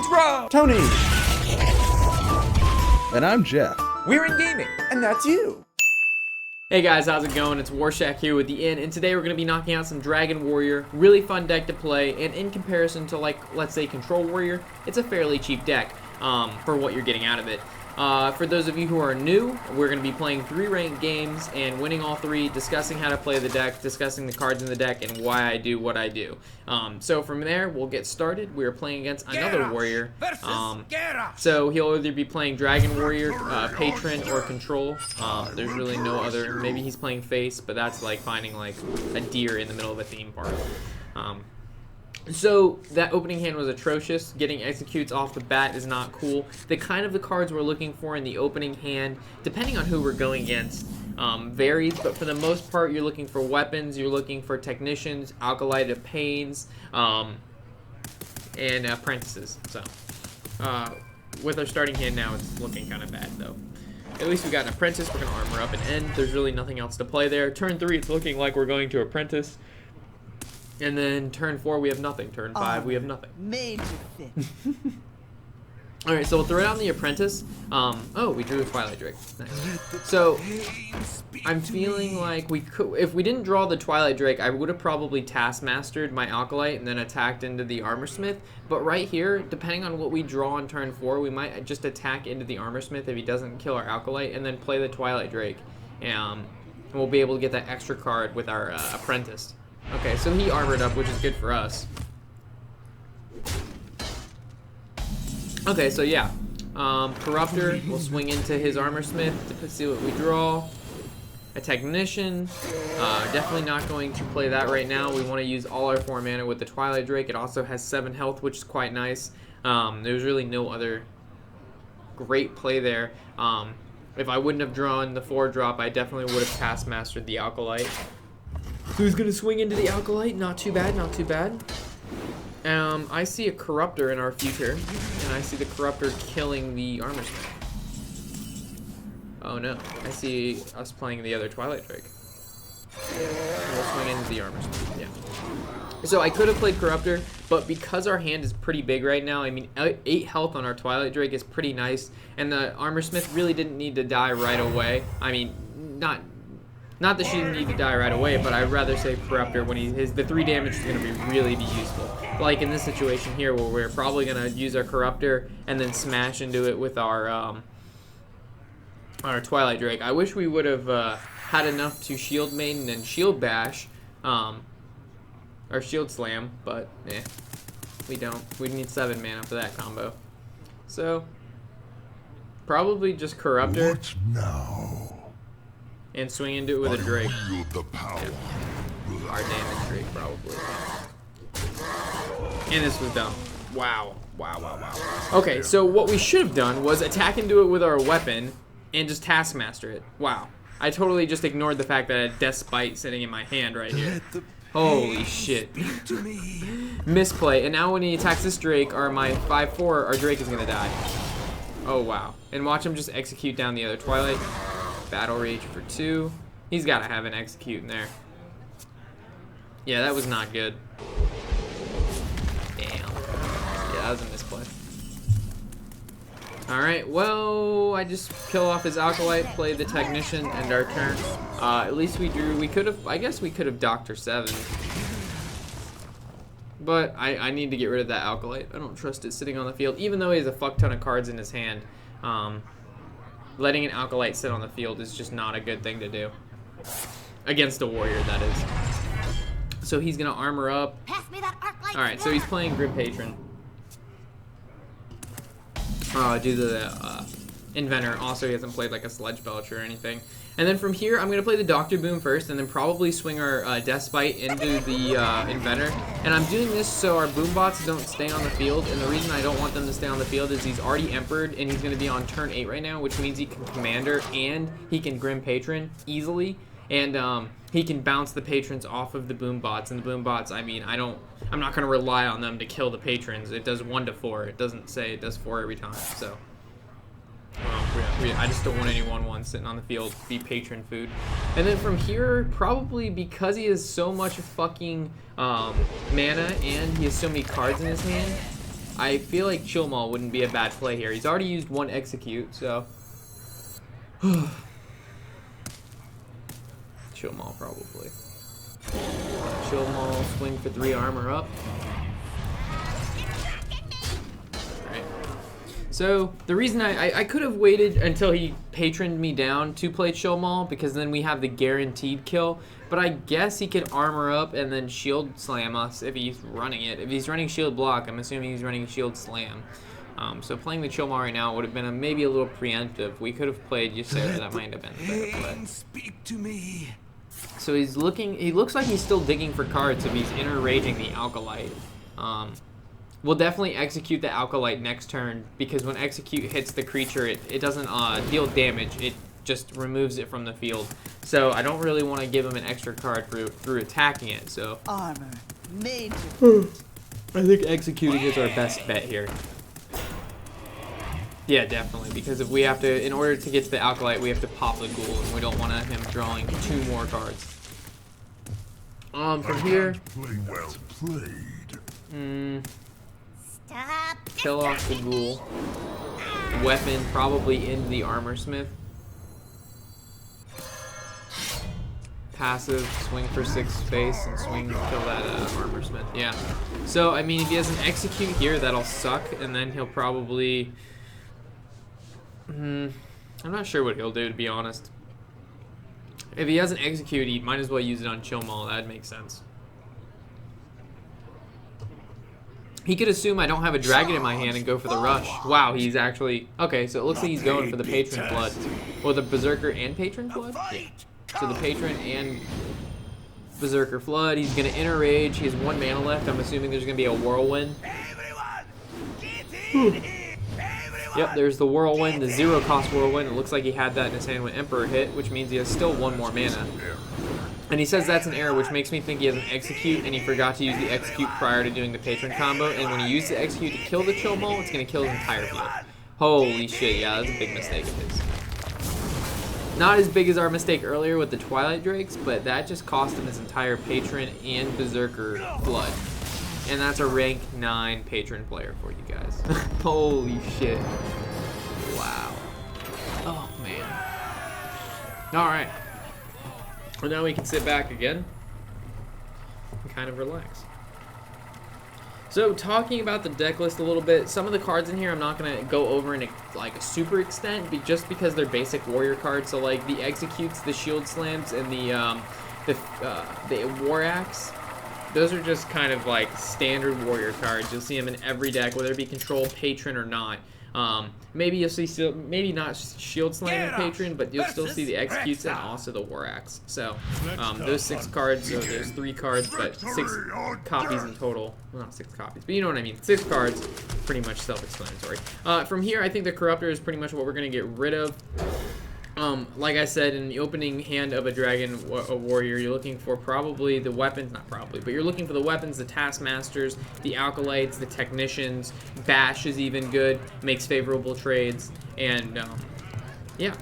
It's Rob! Tony! And I'm Jeff. We're in gaming. And that's you. Hey guys, how's it going? It's Warshack here with the Inn, and today we're going to be knocking out some Patron Warrior. Really fun deck to play, and in comparison to, like, let's say Control Warrior, it's a fairly cheap deck for what you're getting out of it. For those of you who are new, we're going to be playing 3 ranked games and winning all 3, discussing how to play the deck, discussing the cards in the deck, and why I do what I do. So from there, we'll get started. We're playing against another warrior. So he'll either be playing Patron Warrior, Patron, or Control. There's really no other. Maybe he's playing Face, but that's like finding like a deer in the middle of a theme park. So that opening hand was atrocious. Getting executes off the bat is not cool. The kind of the cards we're looking for in the opening hand, depending on who we're going against, varies. But for the most part, you're looking for weapons, you're looking for technicians, Alkalight of Pains, and apprentices. So with our starting hand now, it's looking kind of bad though. At least we got an apprentice. We're gonna armor up and end. There's really nothing else to play there. Turn 3, it's looking like we're going to apprentice. And then turn 4, we have nothing. Turn 5, we have nothing. Made to fit. Alright, so we'll throw down the apprentice. Oh, we drew a Twilight Drake. Nice. So, I'm feeling like we could, if we didn't draw the Twilight Drake, I would have probably Taskmastered my Alkalite and then attacked into the Armorsmith. But right here, depending on what we draw on turn 4, we might just attack into the Armorsmith if he doesn't kill our Alkalite, and then play the Twilight Drake. And we'll be able to get that extra card with our apprentice. Okay, so he armored up, which is good for us. Okay, so yeah. Corruptor, we'll swing into his Armorsmith to see what we draw. A Technician, definitely not going to play that right now. We want to use all our 4 mana with the Twilight Drake. It also has 7 health, which is quite nice. There's really no other great play there. If I wouldn't have drawn the 4-drop, I definitely would have Taskmastered the Alkalite. Who's gonna swing into the Alkalite? Not too bad, not too bad. I see a Corruptor in our future, and I see the Corruptor killing the Armorsmith. Oh no, I see us playing the other Twilight Drake. We'll swing into the Armorsmith, yeah. So I could have played Corruptor, but because our hand is pretty big right now, I mean 8 health on our Twilight Drake is pretty nice, and the Armorsmith really didn't need to die right away. I mean, not that she didn't need to die right away, but I'd rather say Corruptor when the 3 damage is going to really be useful. Like in this situation here where we're probably going to use our Corruptor and then smash into it with our Twilight Drake. I wish we would have had enough to Shield Maiden and Shield Bash, or Shield Slam, but we don't. We need 7 mana for that combo. So, probably just Corruptor. What now? And swing into it with a Drake. The power. Yeah. Our damage Drake, probably. And this was dumb. Wow. Wow. Okay, so what we should have done was attack into it with our weapon and just Taskmaster it. Wow. I totally just ignored the fact that I had Despite sitting in my hand right here. Holy shit. Misplay. And now when he attacks this Drake, or my 5/4, our Drake is going to die. Oh, wow. And watch him just execute down the other Twilight. Battle Rage for 2. He's got to have an execute in there. Yeah, that was not good. Damn. Yeah, that was a misplay. Alright, well, I just kill off his Alkalite, play the Technician, end our turn. At least we drew. We could have, I guess we could have Dr. 7. But I need to get rid of that Alkalite. I don't trust it sitting on the field, even though he has a fuck ton of cards in his hand. Letting an Alkalite sit on the field is just not a good thing to do. Against a warrior, that is. So he's going to armor up. Pass me that arc light. Alright, so he's playing Grim Patron. Due to the Inventor. Also, he hasn't played like a Sledge Belcher or anything. And then from here, I'm going to play the Dr. Boom first, and then probably swing our Despite into the Inventor. And I'm doing this so our Boom Bots don't stay on the field, and the reason I don't want them to stay on the field is he's already Empered, and he's going to be on turn 8 right now, which means he can Commander, and he can Grim Patron easily, and he can bounce the Patrons off of the Boom Bots, and the Boom Bots, I mean, I'm not going to rely on them to kill the Patrons. It does 1 to 4. It doesn't say it does 4 every time, so... I just don't want any 1/1 sitting on the field be patron food. And then from here, probably because he has so much fucking mana and he has so many cards in his hand, I feel like Chill Maul wouldn't be a bad play here. He's already used one execute, so Chill Maul probably. Chill Maul, swing for 3 armor up. Alright. So the reason I could have waited until he patroned me down to play Chill Maul, because then we have the guaranteed kill. But I guess he could armor up and then shield slam us if he's running it. If he's running shield block, I'm assuming he's running shield slam. So playing the Chill Maul right now would have been maybe a little preemptive. We could have played Ysera, that might have been a better play. Speak to me. So he looks like he's still digging for cards if he's inner-raging the Alkalite. We'll definitely execute the Alkalite next turn, because when execute hits the creature, it doesn't deal damage. It just removes it from the field. So I don't really want to give him an extra card through attacking it. So Armor made I think executing is our best bet here. Yeah, definitely, because if we have to, in order to get to the Alkalite, we have to pop the Ghoul, and we don't want him drawing 2 more cards. From here, Well played. Stop. kill off the Ghoul. Weapon probably into the Armor Smith. Passive, swing for 6 space, and swing to kill that Armor Smith. Yeah. So, I mean, if he has an execute here, that'll suck, and then he'll probably... I'm not sure what he'll do, to be honest. If he has an execute, he might as well use it on Chill Maul. That'd make sense. He could assume I don't have a dragon in my hand and go for the rush. Wow, he's actually... Okay, so it looks like he's going for the Patron Flood. Or the Berserker and Patron Flood? Yeah. So the Patron and Berserker Flood. He's going to inner rage. He has 1 mana left. I'm assuming there's going to be a Whirlwind. Yep, there's the Whirlwind, the 0-cost Whirlwind. It looks like he had that in his hand when Emperor hit, which means he has still 1 more mana. And he says that's an error, which makes me think he has an execute, and he forgot to use the execute prior to doing the Patron combo. And when he used the execute to kill the Chill Maul, it's going to kill his entire field. Holy shit, yeah, that's a big mistake of his. Not as big as our mistake earlier with the Twilight Drakes, but that just cost him his entire Patron and Berserker Flood. And that's a rank 9 Patron player for you guys. Holy shit. Wow. Oh, man. Alright. Well, now we can sit back again and kind of relax. So, talking about the deck list a little bit, some of the cards in here I'm not going to go over in a super extent, just because they're basic warrior cards. So, like, the Executes, the Shield Slams, and the War Axe. Those are just kind of like standard warrior cards. You'll see them in every deck, whether it be control, patron, or not. Maybe you'll see maybe not Shield Slam and Patron, but you'll still see the Executes and also the War Axe. So those 6 cards, so there's 3 cards, but 6 copies in total. Well, not 6 copies, but you know what I mean. 6 cards, pretty much self-explanatory. From here, I think the Corruptor is pretty much what we're going to get rid of. Like I said, in the opening hand of a Dragon Warrior, you're looking for probably the weapons, not probably, but you're looking for the weapons, the Taskmasters, the Alkalites, the Technicians. Bash is even good, makes favorable trades, and yeah.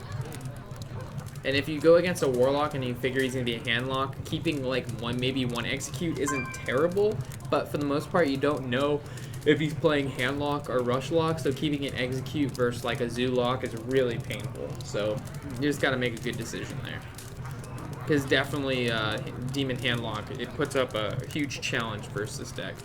And if you go against a Warlock and you figure he's going to be a handlock, keeping like maybe one Execute isn't terrible, but for the most part you don't know if he's playing handlock or rushlock, so keeping an Execute versus like a Zoo lock is really painful. So you just got to make a good decision there. Because definitely Demon Handlock, it puts up a huge challenge versus this deck.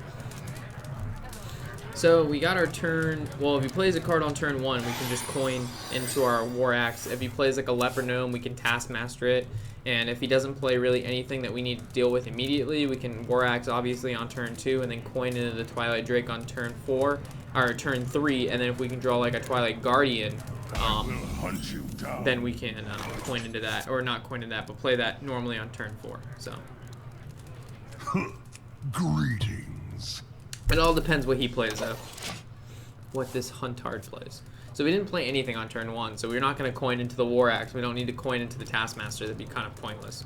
So we got our turn. Well, if he plays a card on turn 1, we can just coin into our War Axe. If he plays like a Leper Gnome, we can Taskmaster it. And if he doesn't play really anything that we need to deal with immediately, we can War Axe obviously on turn 2 and then coin into the Twilight Drake on turn 4 or turn 3. And then if we can draw like a Twilight Guardian, then we can coin into that, or not coin into that, but play that normally on turn 4. So Greetings. it all depends what he plays though. What this Huntard plays. So we didn't play anything on turn 1, so we're not going to coin into the War Axe. We don't need to coin into the Taskmaster. That'd be kind of pointless.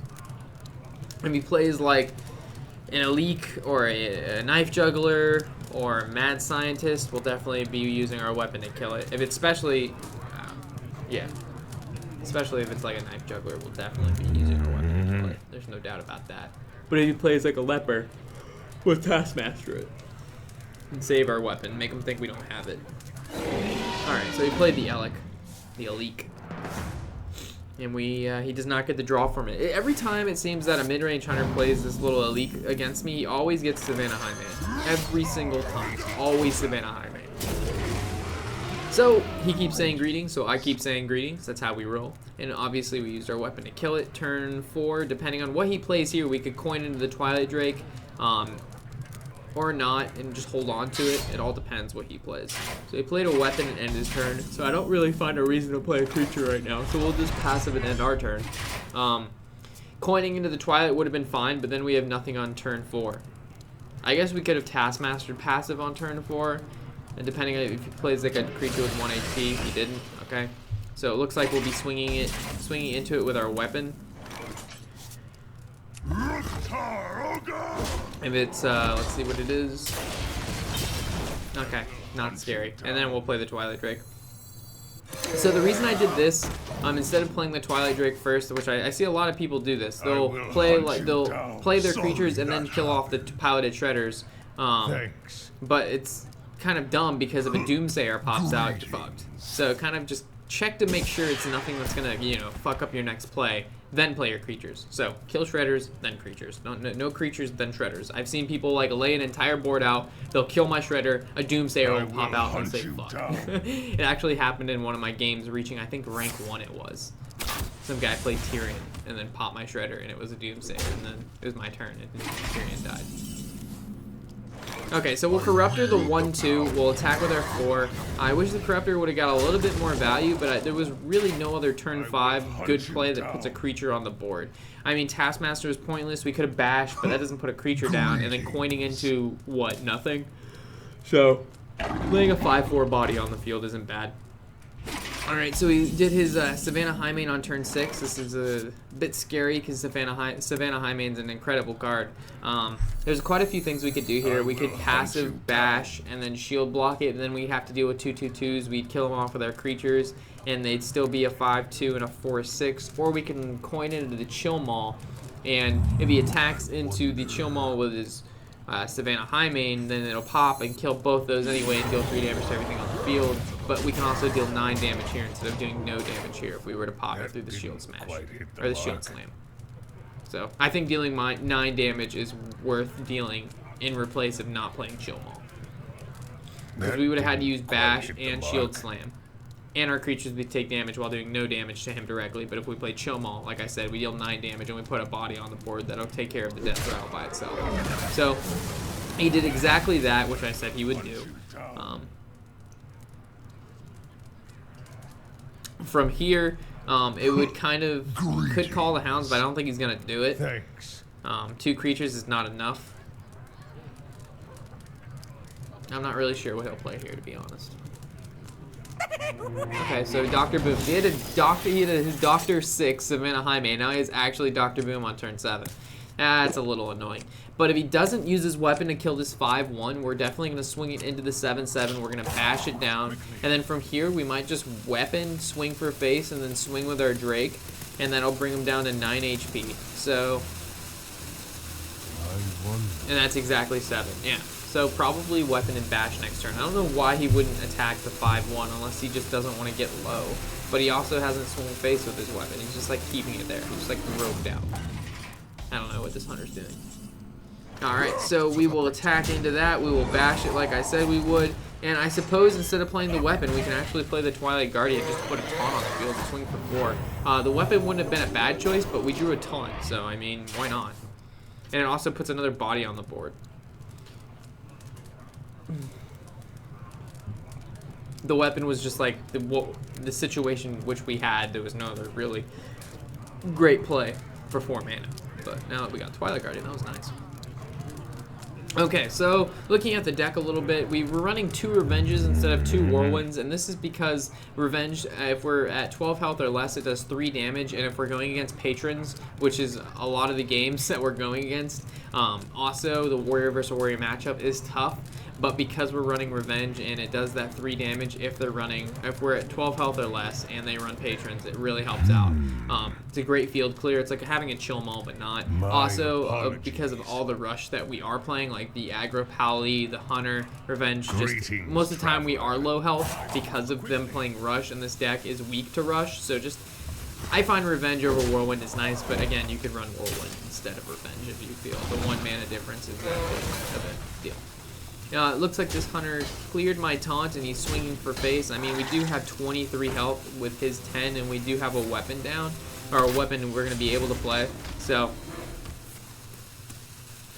If he plays like an Alik or a Knife Juggler or a Mad Scientist, we'll definitely be using our weapon to kill it. If it's especially if it's like a Knife Juggler, we'll definitely be using our weapon to kill it. There's no doubt about that. But if he plays like a Leper, we'll Taskmaster it. and save our weapon. Make them think we don't have it. Alright, so he played the Elec. The Elec. And he does not get the draw from it. Every time it seems that a mid-range hunter plays this little Elec against me, he always gets Savannah Highman. Every single time. Always Savannah Highman. So, he keeps saying greetings, so I keep saying greetings. That's how we roll. And obviously we used our weapon to kill it. Turn 4, depending on what he plays here, we could coin into the Twilight Drake. Or not, and just hold on to it. It all depends what he plays. So he played a weapon and ended his turn, so I don't really find a reason to play a creature right now, so we'll just passive and end our turn. Coining into the Twilight would have been fine, but then we have nothing on turn 4. I guess we could have Taskmastered passive on turn 4, and depending on if he plays like a creature with 1 HP, he didn't, okay? So it looks like we'll be swinging into it with our weapon. If it's, let's see what it is. Okay, not scary. And then we'll play the Twilight Drake. So the reason I did this, instead of playing the Twilight Drake first, which I see a lot of people do this, they'll play their creatures and then kill off the piloted shredders. But it's kind of dumb because if a Doomsayer pops out, you're fucked. So kind of just check to make sure it's nothing that's gonna, you know, fuck up your next play. Then play your creatures. So kill shredders, then creatures. No creatures, then shredders. I've seen people like lay an entire board out. They'll kill my shredder. A Doomsayer will pop out and say fuck. It actually happened in one of my games, reaching I think rank 1. It was. Some guy played Tyrion and then popped my shredder, and it was a Doomsayer, and then it was my turn, and Tyrion died. Okay, so we'll Corruptor the 1/2. We'll attack with our 4. I wish the Corruptor would have got a little bit more value, but there was really no other turn 5 good play that puts a creature on the board. I mean, Taskmaster is pointless. We could have bashed, but that doesn't put a creature down, and then coining into, what, nothing? So, laying a 5/4 body on the field isn't bad. Alright, so he did his Savannah Highmane on turn 6. This is a bit scary because Savannah Highmane's an incredible card. There's quite a few things we could do here. We could passive bash and then shield block it, and then we have to deal with 2/2/2s. We'd kill them off with our creatures, and they'd still be a 5/2 and a 4/6. Or we can coin into the Chill Maul, and if he attacks into the Chill Maul with his Savannah Highmane, then it'll pop and kill both those anyway and deal 3 damage to everything on the field. But we can also deal 9 damage here instead of doing no damage here if we were to pop it through the shield smash or the shield slam. So I think dealing 9 damage is worth dealing in replace of not playing Chill Maul, because we would have had to use bash and shield slam, and our creatures would take damage while doing no damage to him directly. But if we play Chill Maul, like I said, we deal 9 damage and we put a body on the board that'll take care of the death rattle by itself. So he did exactly that, which I said he would do. From here, it would kind of, could call the Hounds, but I don't think he's going to do it. 2 creatures is not enough. I'm not really sure what he'll play here, to be honest. Okay, so Dr. Boom. He had his Dr. 6, Savannah Highmane. Now he has actually Dr. Boom on turn 7. That's a little annoying. But if he doesn't use his weapon to kill this 5/1, we're definitely going to swing it into the 7/7. We're going to bash it down. And then from here, we might just weapon, swing for face, and then swing with our Drake. And that'll bring him down to 9 HP. So, and that's exactly 7. Yeah. So probably weapon and bash next turn. I don't know why he wouldn't attack the 5/1 unless he just doesn't want to get low. But he also hasn't swung face with his weapon. He's just like keeping it there. He's just like roped out. I don't know what this hunter's doing. Alright, so we will attack into that. We will bash it like I said we would. And I suppose instead of playing the weapon, we can actually play the Twilight Guardian. Just put a taunt on the field and swing for 4. The weapon wouldn't have been a bad choice, but we drew a taunt. So, I mean, why not? And it also puts another body on the board. The weapon was just like the situation which we had. There was no other really great play for 4 mana. But now that we got Twilight Guardian, that was nice. Okay, so looking at the deck a little bit, we were running 2 Revenges instead of 2 Whirlwinds, and this is because Revenge, if we're at 12 health or less, it does 3 damage, and if we're going against Patrons, which is a lot of the games that we're going against, also the Warrior versus Warrior matchup is tough, but because we're running Revenge and it does that 3 damage if we're at 12 health or less and they run Patrons, it really helps out. It's a great field clear. It's like having a chill maul, but not. Also, because of all the rush that we are playing, like the aggro Pally, the Hunter, Revenge, just most of the time we are low health because of them playing rush, and this deck is weak to rush, so just I find Revenge over Whirlwind is nice, but again, you could run Whirlwind instead of Revenge if you feel the 1 mana difference is that big of a deal. It looks like this Hunter cleared my taunt and he's swinging for face. I mean, we do have 23 health with his 10, and we do have a weapon down, or a weapon we're going to be able to play. So,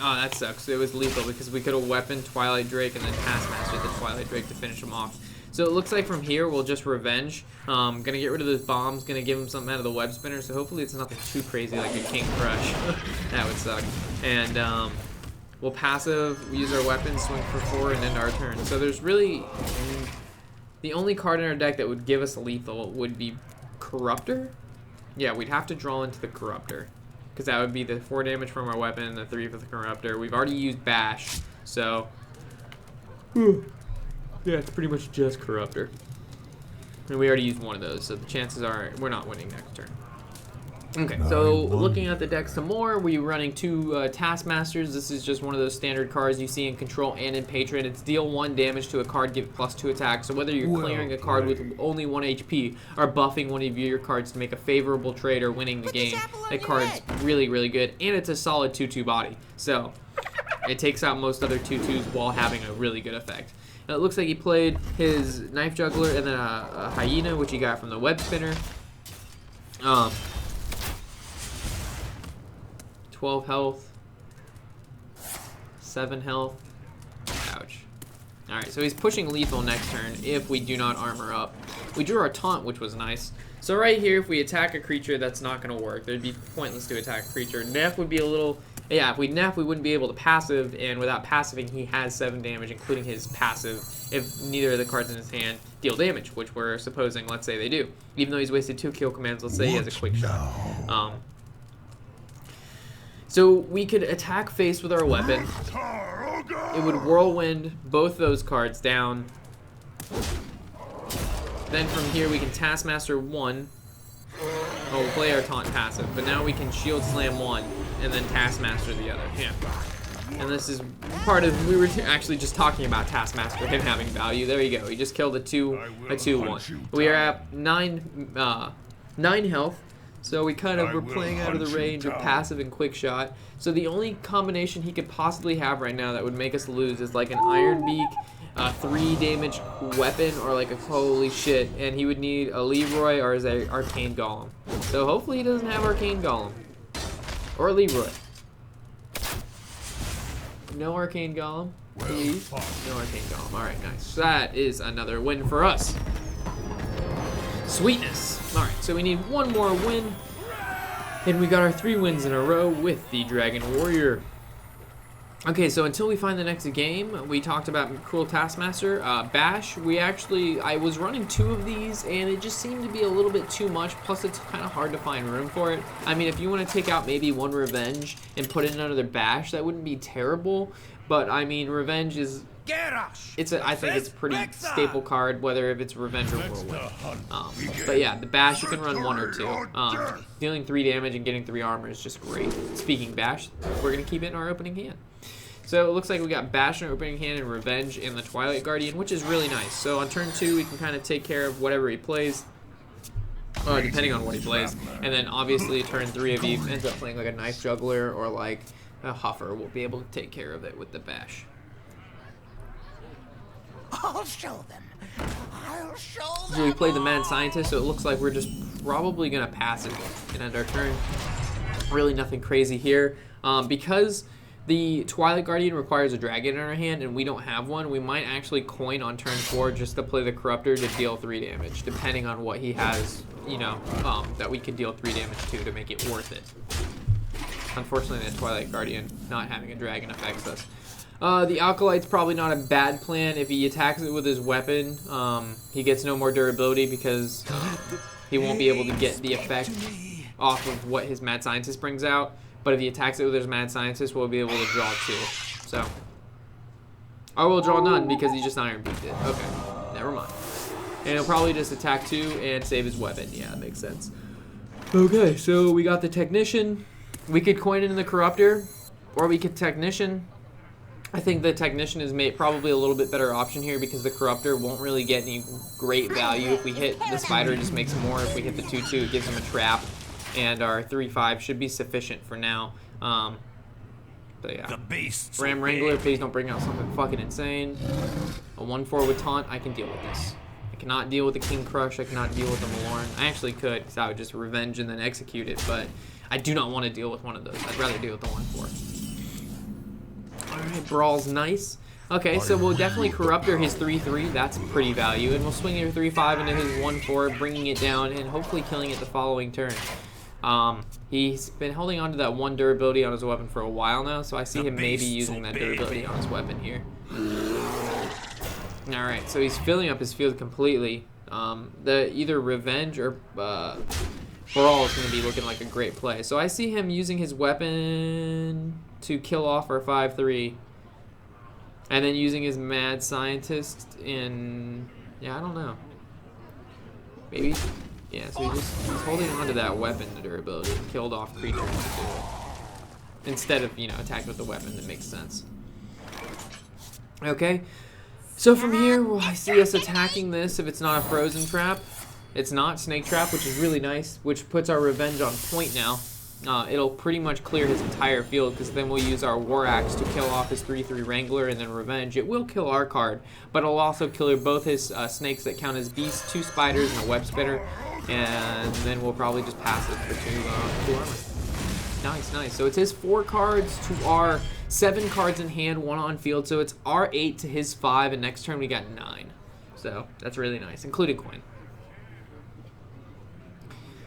oh, that sucks. It was lethal because we could have weaponed Twilight Drake and then Taskmaster the Twilight Drake to finish him off. So it looks like from here we'll just Revenge. Gonna get rid of those bombs, gonna give him something out of the web spinner, so hopefully it's nothing too crazy like a King Crush. That would suck. And we'll passive, we use our weapons, swing for 4, and end our turn. So there's really, the only card in our deck that would give us lethal would be Corruptor. Yeah, we'd have to draw into the Corruptor, because that would be the 4 damage from our weapon and the 3 for the Corruptor. We've already used Bash, so yeah, it's pretty much just Corruptor. And we already used one of those, so the chances are we're not winning next turn. Okay, so looking at the deck some more, we're running 2 Taskmasters. This is just one of those standard cards you see in Control and in Patron. It's deal 1 damage to a card, give it +2 attack. So whether you're clearing a card with only 1 HP or buffing one of your cards to make a favorable trade or winning the game, that card's really, really good. And it's a solid 2/2 body. So it takes out most other 2/2s while having a really good effect. Now, it looks like he played his Knife Juggler and then a Hyena, which he got from the web spinner. 12 health, 7 health. Ouch. Alright, so he's pushing lethal next turn if we do not armor up. We drew our taunt, which was nice. So right here, if we attack a creature, that's not going to work. It'd be pointless to attack a creature. Neff would be a little... Yeah, if we Neff, we wouldn't be able to passive, and without passiving, he has 7 damage, including his passive, if neither of the cards in his hand deal damage, which we're supposing, let's say they do. Even though he's wasted 2 kill commands, let's say he has a quick shot. So we could attack face with our weapon. It would Whirlwind both those cards down. Then from here we can Taskmaster 1. Oh, we'll play our taunt passive, but now we can Shield Slam 1 and then Taskmaster the other. Yeah. And this is part of, we were actually just talking about Taskmaster, him having value. There you go. He just killed a 2/1. We are at 9 health. So we kind of were playing out of the range of passive and quick shot. So the only combination he could possibly have right now that would make us lose is like an Iron Beak, a 3 damage weapon, or like a holy shit. And he would need a Leroy or his Arcane Golem. So hopefully he doesn't have Arcane Golem. Or Leroy. No Arcane Golem, please. No Arcane Golem. Alright, nice. That is another win for us. Sweetness. Alright, so we need 1 more win. And we got our 3 wins in a row with the Dragon Warrior. Okay, so until we find the next game, we talked about Cruel Taskmaster. Bash, I was running 2 of these, and it just seemed to be a little bit too much, plus it's kind of hard to find room for it. I mean, if you want to take out maybe 1 Revenge and put in another Bash, that wouldn't be terrible, but I mean, Revenge is... I think it's a pretty staple card, whether if it's Revenge or Whirlwind. But yeah, the Bash, you can run 1 or 2. Dealing 3 damage and getting 3 armor is just great. Speaking Bash, we're going to keep it in our opening hand. So it looks like we got Bash in our opening hand and Revenge in the Twilight Guardian, which is really nice. So on turn 2, we can kind of take care of whatever he plays, depending on what he plays. And then obviously turn 3, if he ends up playing like a Knife Juggler or like a Huffer, we'll be able to take care of it with the Bash. I'll show them. I'll show them. So we played the Mad Scientist, so it looks like we're just probably going to pass it and end our turn. Really nothing crazy here. Because the Twilight Guardian requires a dragon in our hand and we don't have one, we might actually coin on turn 4 just to play the Corruptor to deal 3 damage, depending on what he has, you know, that we could deal 3 damage to make it worth it. Unfortunately, the Twilight Guardian not having a dragon affects us. The Alkalite's probably not a bad plan. If he attacks it with his weapon, he gets no more durability because he won't be able to get the effect off of what his Mad Scientist brings out. But if he attacks it with his Mad Scientist, we'll be able to draw 2. So, Oh, we'll draw none because he just Iron Beaked it. Okay, never mind. And he'll probably just attack 2 and save his weapon. Yeah, that makes sense. Okay, so we got the Technician. We could coin it in the Corruptor, or we could Technician. I think the Technician is probably a little bit better option here because the Corruptor won't really get any great value. If we hit the Spider, it just makes more. If we hit the 2/2, it gives him a trap. And our 3/5 should be sufficient for now. But yeah. The beasts. Ram Wrangler, please don't bring out something fucking insane. A 1/4 with Taunt, I can deal with this. I cannot deal with the King Crush, I cannot deal with the Malorn. I actually could, because I would just revenge and then execute it, but I do not want to deal with one of those. I'd rather deal with the 1/4. Alright, Brawl's nice. Okay, so we'll definitely Corruptor his 3/3, that's pretty value, and we'll swing your 3/5 into his 1/4, bringing it down, and hopefully killing it the following turn. He's been holding on to that 1 durability on his weapon for a while now, so I see him maybe using that durability on his weapon here. Alright, so he's filling up his field completely. The either Revenge or Brawl is going to be looking like a great play. So I see him using his weapon to kill off our 5/3. And then using his Mad Scientist in... yeah, I don't know. Maybe... yeah, so he's holding on to that weapon durability and killed off creatures to do it. Instead of, you know, attacking with the weapon, that makes sense. Okay, so from here, well, I see us attacking this if it's not a Frozen Trap. It's not Snake Trap, which is really nice, which puts our Revenge on point now. It'll pretty much clear his entire field, because then we'll use our War Axe to kill off his 3/3 Wrangler, and then Revenge. It will kill our card, but it'll also kill both his snakes that count as beasts, 2 spiders, and a web spinner. And then we'll probably just pass it for 2 armor. Nice, nice. So it's his 4 cards to our 7 cards in hand, 1 on field. So it's our 8 to his 5, and next turn we got 9. So that's really nice, including coin.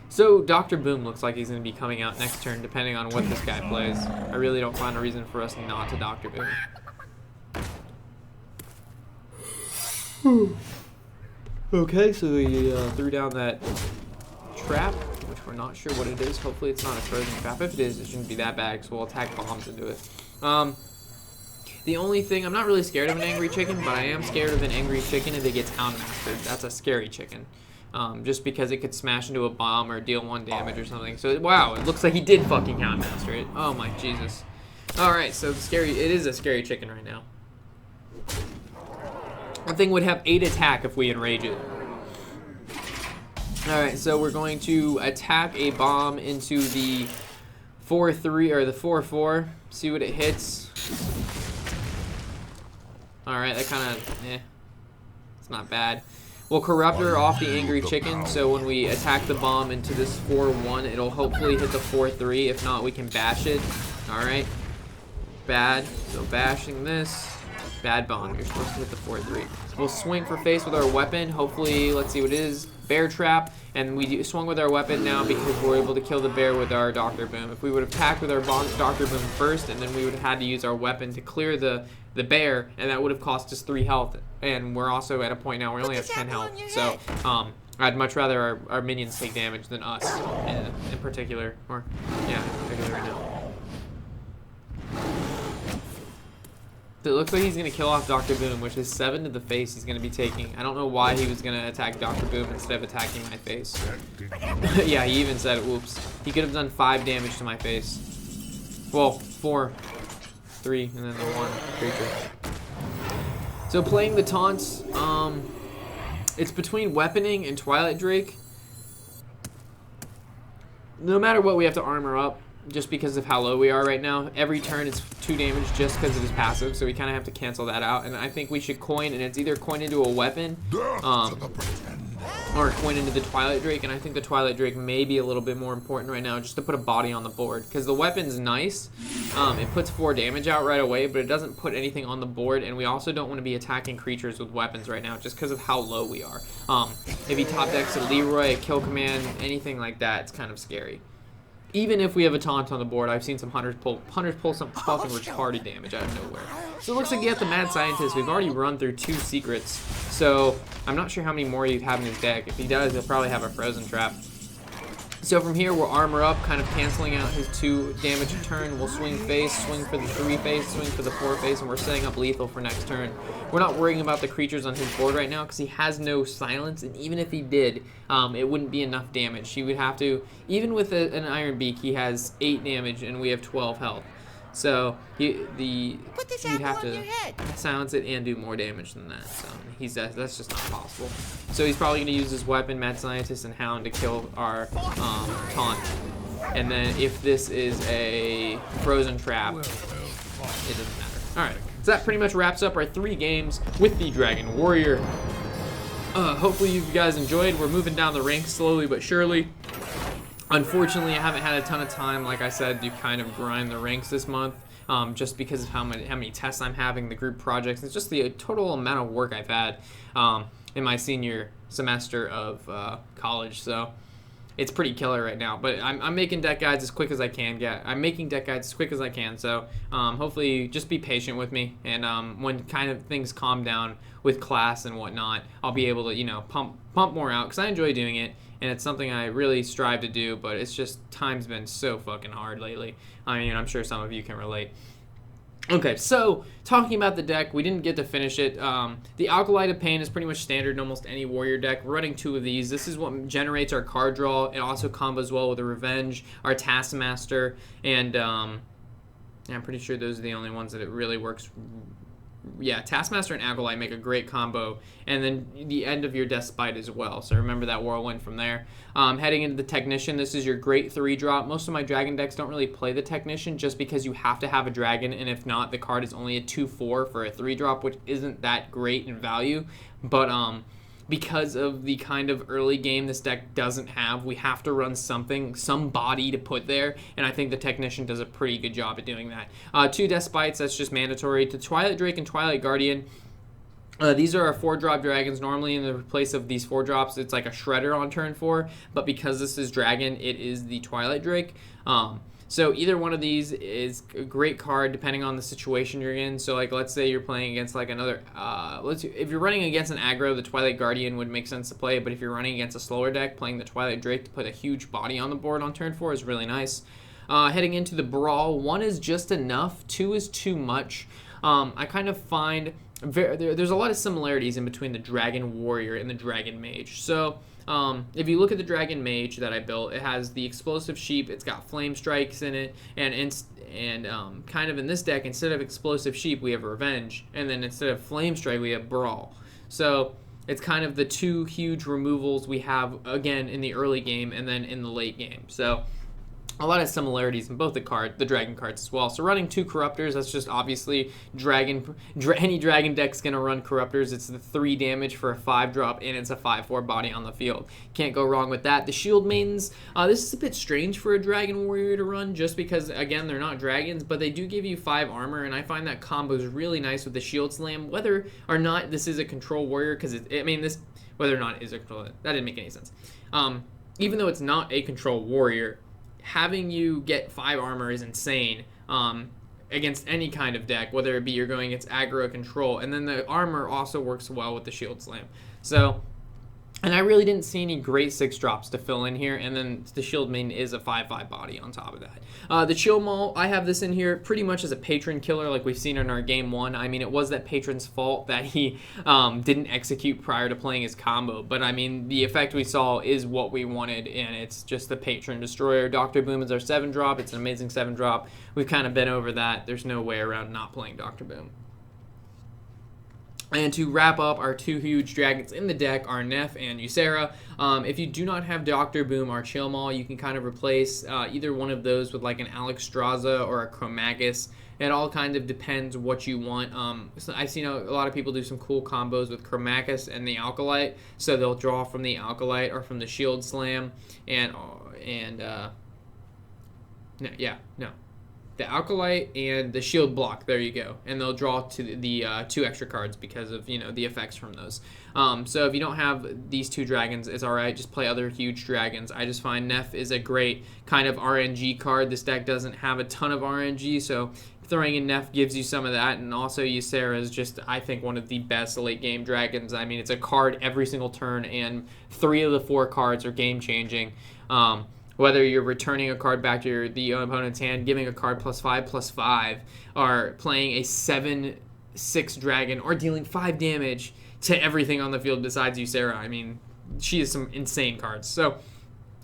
So Dr. Boom looks like he's going to be coming out next turn, depending on what this guy plays. I really don't find a reason for us not to Dr. Boom. Okay, so we threw down that trap, which we're not sure what it is. Hopefully it's not a Frozen Trap. If it is, it shouldn't be that bad, because we'll attack bombs into it. The only thing, I'm not really scared of an Angry Chicken, but I am scared of an Angry Chicken if it gets Houndmastered. That's a scary chicken. Just because it could smash into a bomb or deal 1 damage or something. So, wow, it looks like he did fucking Houndmaster it. Oh my Jesus. Alright, so it is a scary chicken right now. That thing would have 8 attack if we enrage it. Alright, so we're going to attack a bomb into the 4/3 or the 4/4. See what it hits. Alright, that kind of, it's not bad. We'll Corruptor off the Angry Chicken, so when we attack the bomb into this 4/1, it'll hopefully hit the 4/3. If not, we can bash it. Alright. Bad. So bashing this. Bad bomb. You're supposed to hit the 4/3. We'll swing for face with our weapon. Hopefully, let's see what it is. Bear Trap. And we swung with our weapon now because we're able to kill the bear with our Dr. Boom. If we would have attacked with our Dr. Boom first, and then we would have had to use our weapon to clear the bear, and that would have cost us 3 health. And we're also at a point now where we only have 10 health. So, I'd much rather our minions take damage than us in particular. Or, yeah, in particular right now. So it looks like he's going to kill off Dr. Boom, which is 7 to the face he's going to be taking. I don't know why he was going to attack Dr. Boom instead of attacking my face. Yeah, he even said it. Whoops. He could have done 5 damage to my face. Well, 4, 3, and then the 1 creature. So playing the taunts, it's between Weaponing and Twilight Drake. No matter what, we have to armor up. Just because of how low we are right now. Every turn it's 2 damage just because of his passive, so we kind of have to cancel that out. And I think we should coin, and it's either coin into a weapon, or coin into the Twilight Drake. And I think the Twilight Drake may be a little bit more important right now, just to put a body on the board. Because the weapon's nice. It puts 4 damage out right away, but it doesn't put anything on the board. And we also don't want to be attacking creatures with weapons right now, just because of how low we are. If he top decks a Leroy, a Kill Command, anything like that, it's kind of scary. Even if we have a taunt on the board, I've seen some hunters pull some fucking retarded damage out of nowhere. So it looks like you have the Mad Scientist. We've already run through 2 secrets, so I'm not sure how many more he'd have in his deck. If he does, he'll probably have a Frozen Trap. So from here, we'll armor up, kind of canceling out his 2 damage a turn. We'll swing face, swing for the 3 face, swing for the 4 face, and we're setting up lethal for next turn. We're not worrying about the creatures on his board right now because he has no silence, and even if he did, it wouldn't be enough damage. He would have to, even with an Iron Beak, he has 8 damage, and we have 12 health. So Put this he'd apple have on to your head. silence it and do more damage than that. So that's just not possible. So he's probably going to use his weapon, Mad Scientist, and Hound to kill our taunt. And then if this is a frozen trap, it doesn't matter. All right, so that pretty much wraps up our 3 games with the Dragon Warrior. Hopefully you guys enjoyed. We're moving down the ranks slowly but surely. Unfortunately, I haven't had a ton of time, like I said, to kind of grind the ranks this month, just because of how many tests I'm having, the group projects. It's just the total amount of work I've had in my senior semester of college. So it's pretty killer right now. But I'm making deck guides as quick as I can. I'm making deck guides as quick as I can. So hopefully just be patient with me. And when kind of things calm down with class and whatnot, I'll be able to, pump more out because I enjoy doing it. And it's something I really strive to do, but it's just time's been so fucking hard lately. I mean, I'm sure some of you can relate. Okay, so talking about the deck, we didn't get to finish it. The Alkalite of Pain is pretty much standard in almost any warrior deck. We're running 2 of these. This is what generates our card draw. It also combos well with a Revenge, our Taskmaster, and I'm pretty sure those are the only ones that it really works. Yeah, Taskmaster and Alkalite make a great combo, and then the end of your Despite as well. So remember that Whirlwind from there. Heading into the Technician, this is your great 3-drop. Most of my Dragon decks don't really play the Technician just because you have to have a Dragon, and if not, the card is only a 2/4 for a 3-drop, which isn't that great in value. But because of the kind of early game this deck doesn't have, we have to run some body to put there, and I think the Technician does a pretty good job at doing that. 2 Despites, that's just mandatory. To Twilight Drake and Twilight Guardian, these are our 4-drop dragons. Normally in the place of these 4-drops, it's like a Shredder on turn 4, but because this is Dragon, it is the Twilight Drake. So either one of these is a great card depending on the situation you're in. So like let's say you're playing against like another, if you're running against an aggro, the Twilight Guardian would make sense to play, but if you're running against a slower deck, playing the Twilight Drake to put a huge body on the board on turn 4 is really nice. Heading into the Brawl, 1 is just enough, 2 is too much. I kind of find there's a lot of similarities in between the Dragon Warrior and the Dragon Mage. So if you look at the Dragon Mage that I built, it has the Explosive Sheep, it's got Flame Strikes in it, and kind of in this deck, instead of Explosive Sheep, we have Revenge, and then instead of Flame Strike, we have Brawl. So it's kind of the 2 huge removals we have, again, in the early game and then in the late game. So a lot of similarities in both the Dragon cards as well. So running 2 Corruptors, that's just obviously any Dragon deck's going to run Corruptors. It's the 3 damage for a 5-drop, and it's a 5/4 body on the field. Can't go wrong with that. The Shield Maidens, this is a bit strange for a Dragon Warrior to run just because, again, they're not dragons, but they do give you 5 armor, and I find that combo is really nice with the Shield Slam, whether or not this is a Control Warrior, because whether or not it is a Control, that didn't make any sense. Even though it's not a Control Warrior, having you get 5 armor is insane against any kind of deck, whether it be you're going against aggro or control, and then the armor also works well with the Shield Slam. So, and I really didn't see any great 6-drops to fill in here, and then the Shield Maiden is a 5/5 body on top of that. The Chill Maul, I have this in here pretty much as a patron killer like we've seen in our game 1. I mean, it was that patron's fault that he didn't execute prior to playing his combo, but I mean, the effect we saw is what we wanted, and it's just the Patron Destroyer. Dr. Boom is our 7-drop. It's an amazing 7-drop. We've kind of been over that. There's no way around not playing Dr. Boom. And to wrap up our 2 huge dragons in the deck are Neff and Ysera. If you do not have Dr. Boom or Chill Maul, you can kind of replace either one of those with like an Alexstrasza or a Chromagus. It all kind of depends what you want. So I've seen a lot of people do some cool combos with Chromagus and the Alkalite. So they'll draw from the Alkalite or from the Shield Slam the Alkalite and the Shield Block. There you go. And they'll draw to the 2 extra cards because of, the effects from those. So if you don't have these 2 dragons, it's alright. Just play other huge dragons. I just find Neff is a great kind of RNG card. This deck doesn't have a ton of RNG, so throwing in Neff gives you some of that. And also Ysera is just, I think, one of the best late game dragons. I mean, it's a card every single turn, and 3 of the 4 cards are game changing. Whether you're returning a card back to the opponent's hand, giving a card +5/+5, or playing a 7/6 dragon, or dealing 5 damage to everything on the field besides you, Sarah. I mean, she has some insane cards. So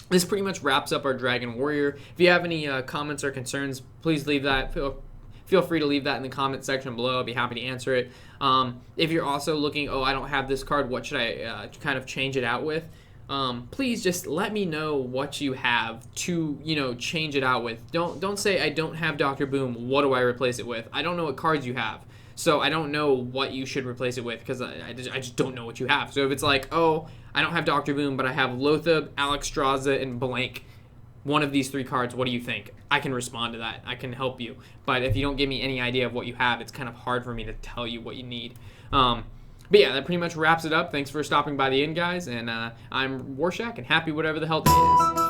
this pretty much wraps up our Dragon Warrior. If you have any comments or concerns, please leave that. Feel free to leave that in the comment section below. I'll be happy to answer it. If you're also looking, I don't have this card, what should I kind of change it out with? Please just let me know what you have to, change it out with. Don't say I don't have Dr. Boom, what do I replace it with? I don't know what cards you have. So I don't know what you should replace it with because I just don't know what you have. So if it's like, I don't have Dr. Boom, but I have Lothab, Alexstrasza, and blank, one of these 3 cards, what do you think? I can respond to that. I can help you. But if you don't give me any idea of what you have, it's kind of hard for me to tell you what you need. But yeah, that pretty much wraps it up. Thanks for stopping by the end, guys. And I'm Warshack, and happy whatever the hell it is.